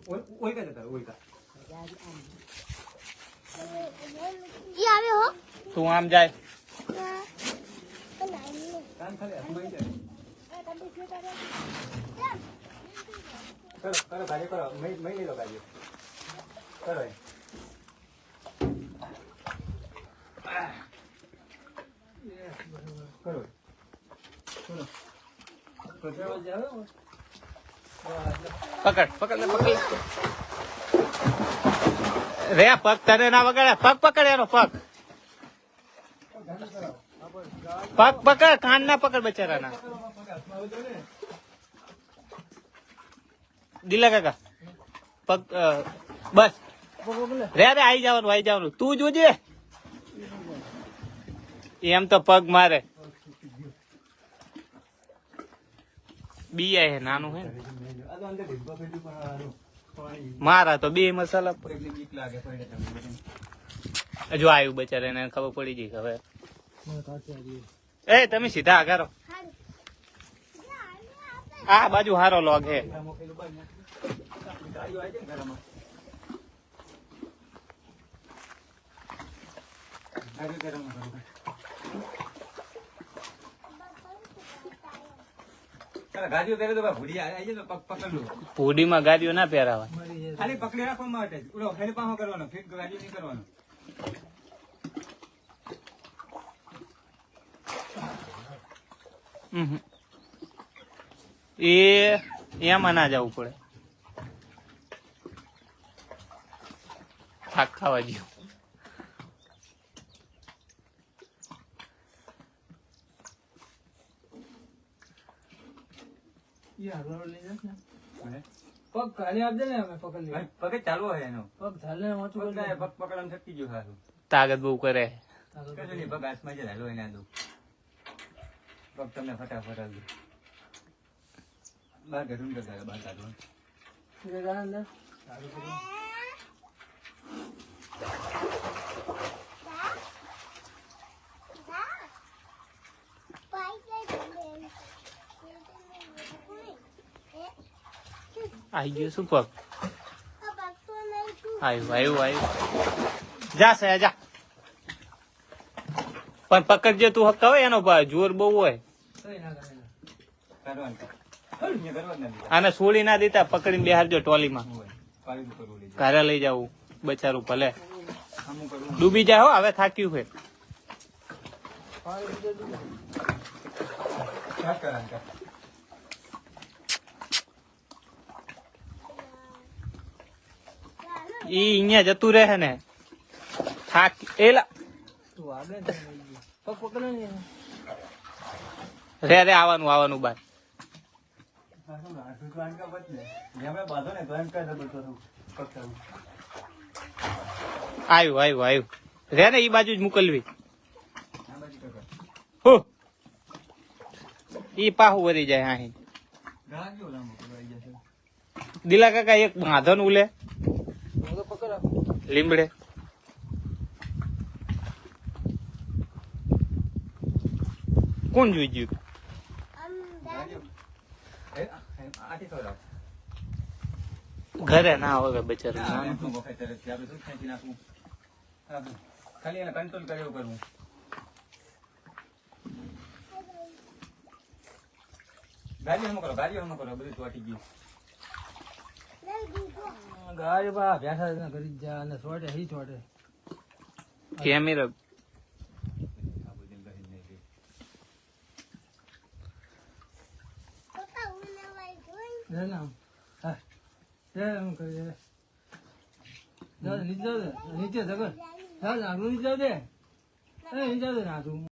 ઓય કા જતા ઓય કા ઈ આવ્યો હો તું આમ જાય કાન ખાલી હમઈ જાય કરો ગાડી કરો મઈ લઈ લો ગાડી કરો કરો પકડ પકડ રે પગ તને ના વગાડે પગ પકડ એનો પગ પગ પકડ કાન ના પકડ બચારાના દિલા કાકા પગ બસ રે આઈ જવાનું તું જોજે એમ તો પગ મારે બીયા હે નાનું હે મારા તો બે મસાલા જો આવ્યું બચારા એને ખબર પડી ગઈ હવે એ તમે સીધા આગારો આ બાજુ હારો લોગ હે ગાડીઓ પહેરે તો ભૂડી આવી જાય પગ પકડલું પૂડીમાં ગાડીઓ ના પહેરાવા ખાલી પકડી રાખવા માટે ઓલો ખેલી પાહો કરવાનો ફિટ ગાડીઓ નહીં કરવાનો એમાં ના જવું પડે થાક ખાવા જેવું પગ ખાલી આપજે ને અમે પકડી પગે ચાલવો હોય એનો પગ ચાલે વાંચું પગ પકડવાનું થકી ગયું સારું તાકાત બહુ કરે કશું નહીં પગ હાથમાં જ હાલો એને દઉં પગ તમને ફટાફટ આવજો બહાર ઘરું કરતા બહાર કાઢવાનું આવી ગયું શું પગ આવ્યું જા સયા જા પણ પકડજે તું હક્કા હોય એનો જોર બહુ હોય આને છોડી ના દેતા પકડીને બેહારજો ટ્રોલીમાં ઘરે લઈ જવું બચારું ભલે ડૂબી જાય હો હવે થાક્યું છે ઈ અહીંયા જતું રહે ને થાક એલા પગ પકડે ને રે આવવાનું બાર આવ્યું રે ને ઈ બાજુ જ મોકલવી ઈ પાહુ વરી જાય અહીં દિલા કાકા એક બાંધન ઉલે લીમડે કોણ જોઈ ગયું ઘરે ના આવે બચારું ખાલી એને કંટ્રોલ કર્યો કરવું ગાડીઓ હમ કરો બધું ચોટી ગયું ગાડી બા ભેંસા કરી જા અને છોટે હી છોટે કેમેરા નીચે જગર નીચે દે નીચે દે ના તું